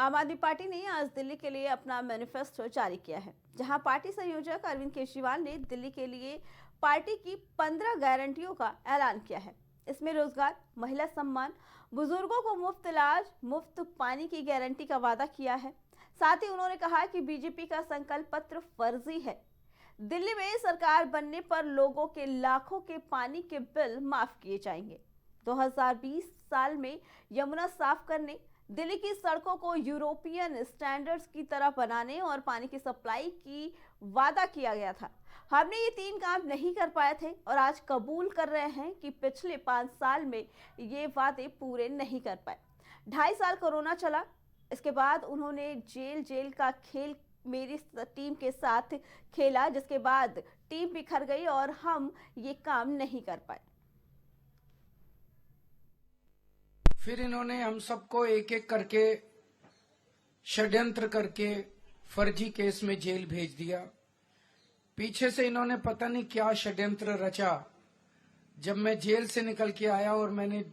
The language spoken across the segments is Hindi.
आम आदमी पार्टी ने आज दिल्ली के लिए अपना मैनिफेस्टो जारी किया है, जहां पार्टी संयोजक अरविंद केजरीवाल ने दिल्ली के लिए पार्टी की 15 गारंटियों का ऐलान किया है। इसमें रोजगार, महिला सम्मान, बुजुर्गों को मुफ्त इलाज, मुफ्त पानी की गारंटी का वादा किया है। साथ ही उन्होंने कहा कि बीजेपी का संकल्प पत्र फर्जी है। दिल्ली में सरकार बनने पर लोगों के लाखों के पानी के बिल माफ किए जाएंगे। 2020 साल में यमुना साफ करने, दिल्ली की सड़कों को यूरोपियन स्टैंडर्ड्स की तरह बनाने और पानी की सप्लाई की वादा किया गया था। हमने ये 3 काम नहीं कर पाए थे और आज कबूल कर रहे हैं कि पिछले 5 साल में ये वादे पूरे नहीं कर पाए। 2.5 साल कोरोना चला, इसके बाद उन्होंने जेल का खेल मेरी टीम के साथ खेला, जिसके बाद टीम बिखर गई और हम ये काम नहीं कर पाए। फिर इन्होंने हम सबको एक एक करके षड्यंत्र करके फर्जी केस में जेल भेज दिया। पीछे से इन्होंने पता नहीं क्या षड्यंत्र रचा। जब मैं जेल से निकल के आया और मैंने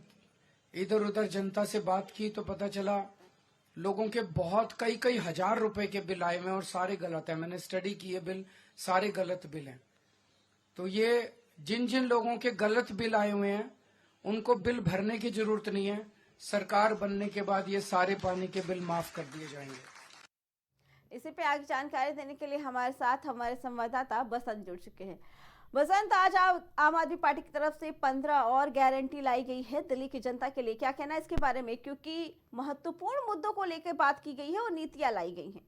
इधर उधर जनता से बात की तो पता चला लोगों के बहुत कई हजार रुपए के बिल आए हुए और सारे गलत है। मैंने स्टडी की है, बिल सारे गलत बिल हैं। तो ये जिन जिन लोगों के गलत बिल आए हुए हैं उनको बिल भरने की जरूरत नहीं है। सरकार बनने के बाद ये सारे पानी के बिल माफ कर दिए जाएंगे। इसी पे आगे जानकारी देने के लिए हमारे साथ हमारे संवाददाता बसंत जुड़ चुके हैं। बसंत, आज आम आदमी पार्टी की तरफ से 15 और गारंटी लाई गई है दिल्ली की जनता के लिए, क्या कहना है इसके बारे में? क्योंकि महत्वपूर्ण मुद्दों को लेकर बात की गई है और नीतियां लाई गई हैं।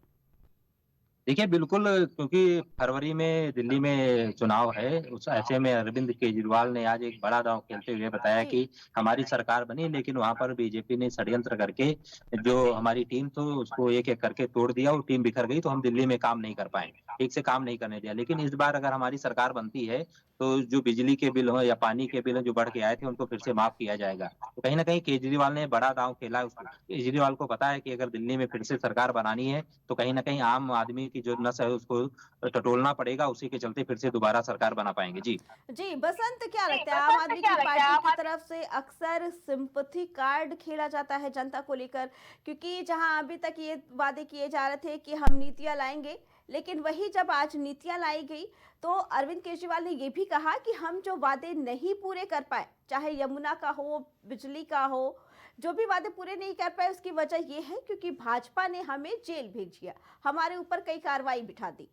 देखिए, बिल्कुल, क्योंकि फरवरी में दिल्ली में चुनाव है, उस ऐसे में अरविंद केजरीवाल ने आज एक बड़ा दांव खेलते हुए बताया कि हमारी सरकार बनी, लेकिन वहां पर बीजेपी ने षड्यंत्र करके जो हमारी टीम थी उसको एक-एक करके तोड़ दिया और टीम बिखर गई, तो हम दिल्ली में काम नहीं कर पाए, ठीक से काम नहीं करने दिया। लेकिन इस बार अगर हमारी सरकार बनती है, तो जो बिजली के बिल हो या पानी के बिल जो बढ़ के आए थे, उनको फिर से माफ किया जाएगा। तो कहीं न कहीं केजरीवाल ने बड़ा दांव खेला है। केजरीवाल को पता है कि अगर दिल्ली में फिर से सरकार बनानी है, तो कहीं न कहीं आम आदमी की जो नस है उसको टटोलना पड़ेगा, उसी के चलते फिर से दोबारा सरकार बना पाएंगे। जी बसंत, क्या लगता है आम आदमी की पार्टी की तरफ से अक्सर सिंपैथी कार्ड खेला जाता है जनता को लेकर? क्योंकि जहां अभी तक ये वादे किए जा रहे थे कि हम नीतियां लाएंगे, लेकिन वही जब आज नीतियां लाई गई तो अरविंद केजरीवाल ने ये भी कहा कि हम जो वादे नहीं पूरे कर पाए, चाहे यमुना का हो, बिजली का हो, जो भी वादे पूरे नहीं कर पाए उसकी वजह यह है क्योंकि भाजपा ने हमें जेल भेज दिया, हमारे ऊपर कई कार्रवाई बिठा दी।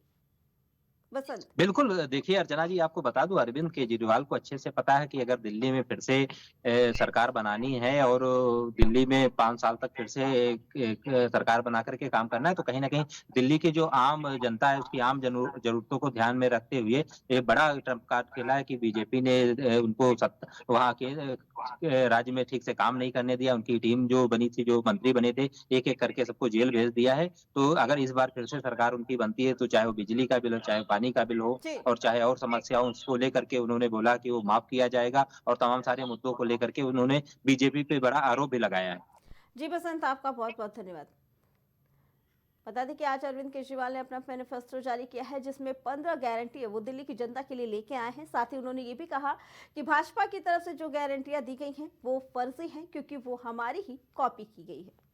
बसंत, बिल्कुल, देखिए अर्चना जी, आपको बता दूं, अरविंद केजरीवाल को अच्छे से पता है कि अगर दिल्ली में फिर से सरकार बनानी है और दिल्ली में 5 साल तक फिर से एक सरकार बना करके काम करना है, तो कहीं न कहीं दिल्ली की जो आम जनता है उसकी आम ज़रूरतों को ध्यान में रखते हुए एक बड़ा ट्रम्प कार्ड खेला है कि बीजेपी ने उनको वहाँ के राज्य में ठीक से काम नहीं करने दिया। उनकी टीम जो बनी थी, जो मंत्री बने थे, एक-एक करके सबको जेल भेज दिया है। तो अगर इस बार फिर से सरकार उनकी बनती है, तो चाहे वो बिजली का बिल हो, चाहे पानी का बिल हो और चाहे और समस्याओं उसको लेकर के उन्होंने बोला कि वो माफ किया जाएगा और तमाम सारे मुद्दों को लेकर के उन्होंने बीजेपी पे बड़ा आरोप भी लगाया है। जी बसंत, आपका बहुत बहुत धन्यवाद। बता दें कि आज अरविंद केजरीवाल ने अपना मैनिफेस्टो जारी किया है, जिसमें 15 गारंटी है वो दिल्ली की जनता के लिए लेके आए हैं। साथ ही उन्होंने ये भी कहा कि भाजपा की तरफ से जो गारंटियां दी गई हैं वो फर्जी हैं, क्योंकि वो हमारी ही कॉपी की गई है।